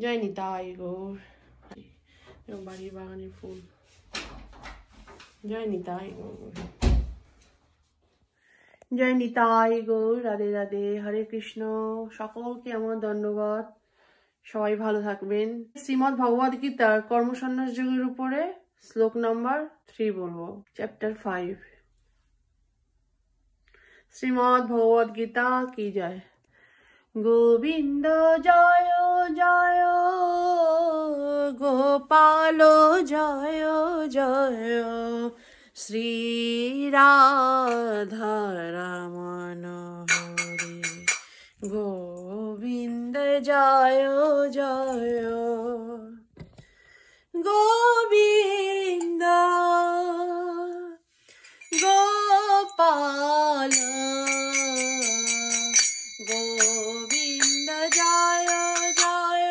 জয় নিতাই গৌর। বাড়ির বাগানের ফুল। জয় নিতাই গৌর। জয় নিতাই গৌর। রাধে রাধে। হরে কৃষ্ণ। সকলকে আমার ধন্যবাদ। সবাই ভালো থাকবেন। শ্রীমদ্ ভগবদ গীতার কর্মসন্ন্যাস যোগের উপরে শ্লোক নাম্বার 3 বলবো, চ্যাপ্টার 5। শ্রীমদ্ ভগবদ গীতা কি জয়। গোবিন্দ জয় জয়, গোপাল জয় জয়, শ্রী রাধা রমণ হরি গোবিন্দ জয় জয়। গোবিন্দ গোপাল গোবিন্দ জয় জয়,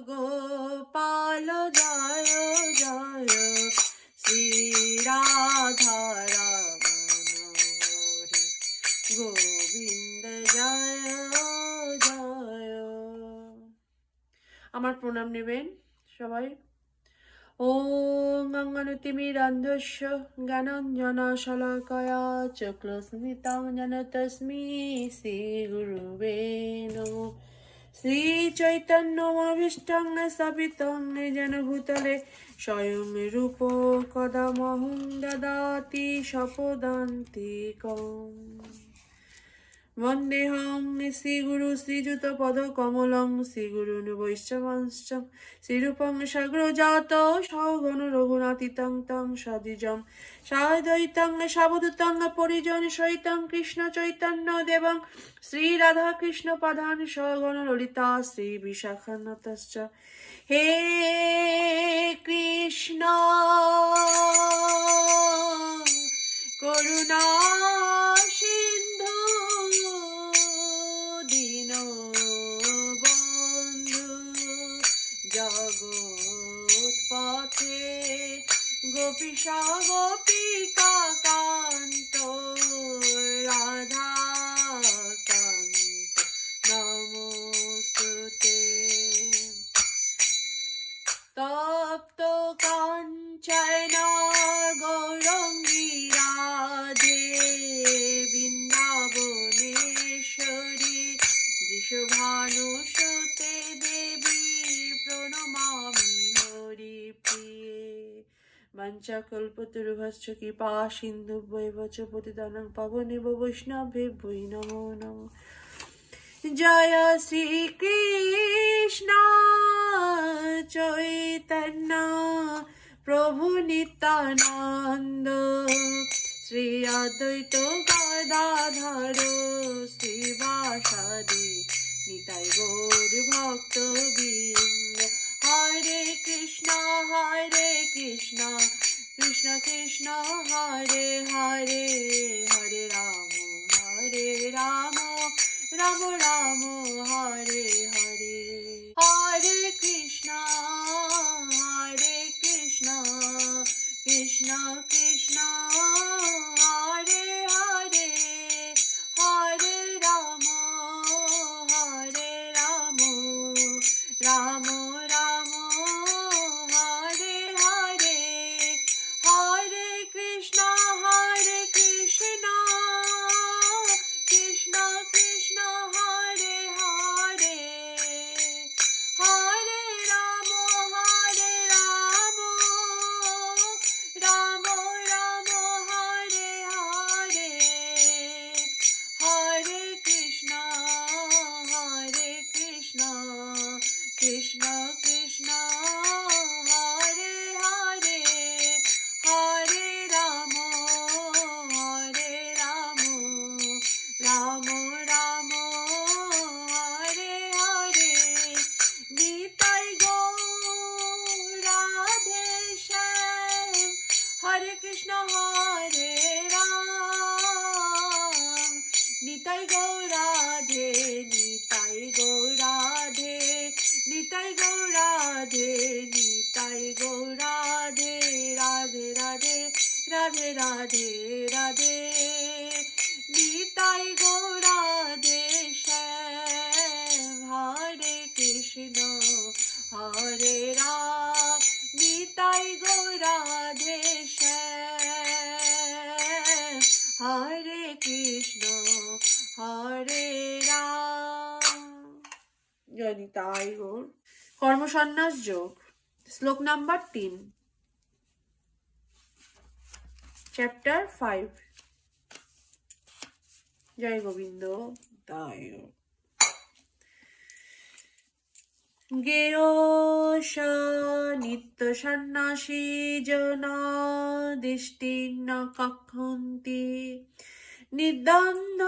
গোপাল জয় জয়, শ্রী রাধা রমণ হরি গোবিন্দ জয় জয়। আমার প্রণাম নেবেন সবাই। ওম অঙ্গনতিমিরান্ধস্য জ্ঞানাঞ্জনশলাকয়া চক্ষুস্মিলিতং তস্मै শ্রীগুরুবে নমঃ। শ্রীচৈতন্যমভীষ্টং স্থাপিतं येन भूतले स्वयं रूप कदा मह्यं ददाति स्वपदान्तिकम्। वन्देऽहं श्रीगुरु श्रीयुतपदकमलं श्रीगुरून् वैष्णवांश्च श्रीरूपं सग्रजातं सगण रघुनाथितं तं सजीवं साद्वैतं सावधूतं परिजनसहितं कृष्णचैतन्यदेवं श्रीराधाकृष्णपादान् सगण ललिता श्रीविशाखान्वितांश्च। हे कृष्ण करुणा सिन्धु दीनबन्धु जगत्पथे गोपीशा गोपिका कान्त राधाकान्त नमोस्तुते। तप्त काञ्चन गौराङ्गी राधे वृन्दावनेश्वरी वृषभानुसुते देवी प्रणमामि हरिप्रिये। वञ्चाकल्पतरुभ्यश्च कृपा सिन्धुभ्यैव च पतितानां पावनेभ्यो वैष्णवेभ्यो नमो नमः। जय श्री कृष्ण चैतन्य प्रभु नित्यानंद, श्री अद्वैत गदाधर श्रीवासादि निताय गौर भक्तवृंद। हरे कृष्ण कृष्ण कृष्ण हरे हरे, हरे राम राम राम हरे हरे। हरे कृष्ण कृष्ण कृष्ण हरे हरे, हरे राम राम राम हरे हरे। हरे कृष्ण कृष्ण कृष्ण हरे हरे, हरे राम राम राम हरे हरे। हरे कृष्ण कृष्ण कृष्ण हरे हरे, हरे राम राम राम हरे हरे। गीताय गौर राधे श्याम, हरे कृष्ण हरे राम। निताय गौर राधे निताय गौर राधे, निताय गौर राधे निताय गौर राधे। राधे राधे राधे राधे राधे, निताय गौर राधे श्याम। हरे कृष्ण জয় নিতাই গৌর। কর্মসন্ন্যাস যোগ, শ্লোক নাম্বার 3, চ্যাপ্টার 5। জয় গোবিন্দ তাই। গেয় নিত্য সন্ন্যাসী জনা দৃষ্টি না কক্ষন্তি নিদ্বন্ধ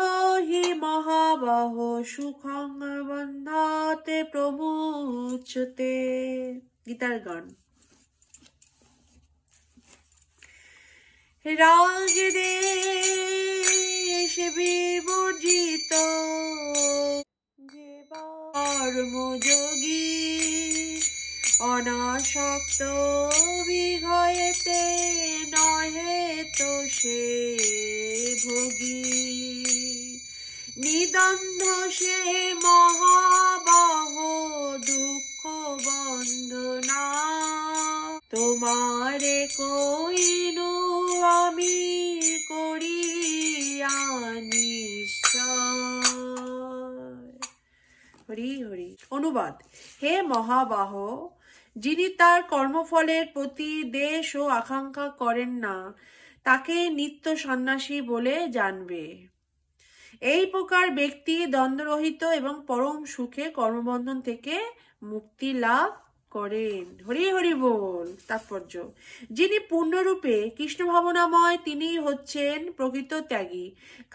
হি মহাবাহ সুখং বন্ধাতে প্রমুচ্যতে। গীতার গান। রাগ দেশ বিবর্জিত কর্মযোগী অনাসক্ত বিঘয়েতে নহে তো সে ভোগী নিদ্বন্ধ সে মহাবাহ দুঃখ বন্ধনা তোমারে কইনু আমি করিয়া নিশ্চয়। হরি হরি। অনুবাদ। হে মহাবাহ, যিনি তার কর্মফলের প্রতি দেশ ও আকাঙ্ক্ষা করেন না তাকে নিত্য সন্ন্যাসী বলে জানবে। এই প্রকার ব্যক্তি দ্বন্দ্বরহিত এবং পরম সুখে কর্মবন্ধন থেকে মুক্তি লাভ করেন। হরি হরি বল। তাৎপর্য। যিনি পূর্ণরূপে কৃষ্ণ ভাবনাময় তিনি হচ্ছেন প্রকৃত ত্যাগী,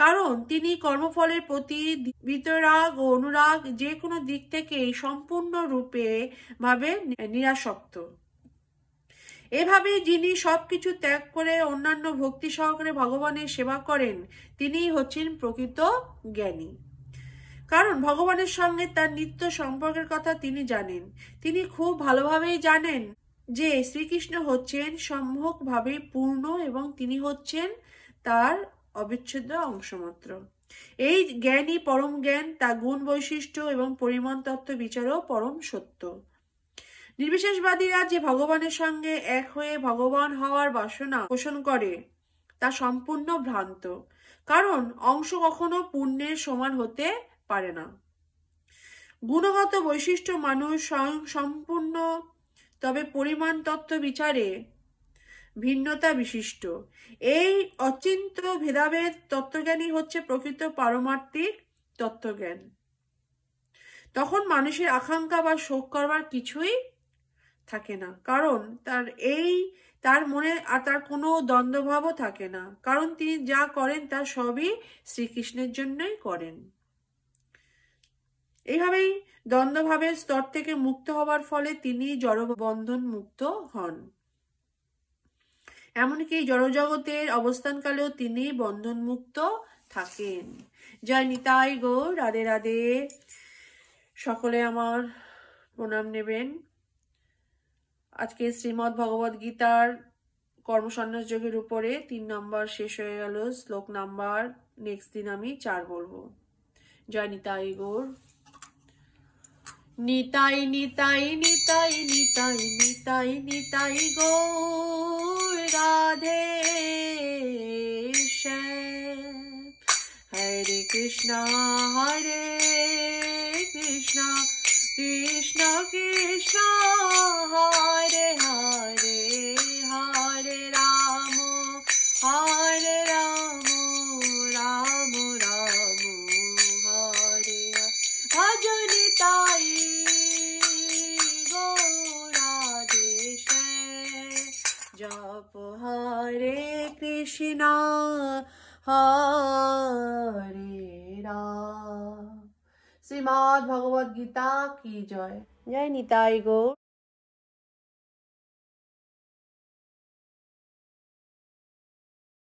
কারণ তিনি কর্মফলের প্রতি বিতরাগ ও অনুরাগ যে কোনো দিক থেকেই সম্পূর্ণরূপে ভাবে নিরাসক্ত। এভাবে যিনি সবকিছু ত্যাগ করে অন্যান্য ভক্তি সহকারে ভগবানের সেবা করেন তিনি হচ্ছেন প্রকৃত জ্ঞানী, কারণ ভগবানের সঙ্গে তার নিত্য সম্পর্কের কথা তিনি জানেন। তিনি খুব ভালোভাবেই জানেন যে শ্রীকৃষ্ণ হচ্ছেন সম্যকভাবে পূর্ণ এবং তিনি হচ্ছেন তার অবিচ্ছেদ্য অংশমাত্র। এই জ্ঞানই পরম জ্ঞান, তা গুণ বৈশিষ্ট্য এবং পরিমাণ তত্ত্ব বিচারও পরম সত্য। নির্বিশেষবাদীরা যে ভগবানের সঙ্গে এক হয়ে ভগবান হওয়ার বাসনা পোষণ করে তা সম্পূর্ণ ভ্রান্ত, কারণ অংশ কখনো পূর্ণের সমান হতে পারে না। গুণগত বৈশিষ্ট্য মানুষ স্বয়ং সম্পূর্ণ, তবে পরিমাণ তত্ত্ব বিচারে ভিন্নতা বিশিষ্ট। এই অচিন্ত ভেদাভেদ তত্ত্বজ্ঞানী হচ্ছে প্রকৃত পারমার্থিক তত্ত্বজ্ঞান। তখন মানুষের আকাঙ্ক্ষা বা শোক করবার কিছুই থাকে না, কারণ তার মনে আর তার কোনো দ্বন্দ্বভাবও থাকে না, কারণ তিনি যা করেন তা সবই শ্রীকৃষ্ণের জন্যই করেন। এইভাবেই দ্বন্দ্বভাবের স্তর থেকে মুক্ত হবার ফলে তিনি জড়বন্ধন মুক্ত হন। এমনকি জড়জগতের অবস্থানকালেও তিনি বন্ধন মুক্ত থাকেন। জয় নিতাই গৌর। রাধে রাধে। সকলে আমার প্রণাম নেবেন। আজকে শ্রীমদ্ ভগবদ গীতার কর্মসন্ন্যাস যোগের উপরে 3 নম্বর শেষ হয়ে গেল। শ্লোক নাম্বার নেক্সট দিন আমি 4 বলবো। জয় নিতাই গৌর। নিতাই নিতাই নিতাই নিতাই নিতাই নিতাই গৌর রাধে শ্যাম। হরে কৃষ্ণ হরে কৃষ্ণ কৃষ্ণ কৃষ্ণ হরে হরে হরে রাম রাম রাম হরে ভজনি তাই গৌরাধেশ জপ হরে কৃষ্ণ হরে রাম। শ্রীমদ্ ভগবদ গীতা কি জয়। জয় নিতাই গৌর।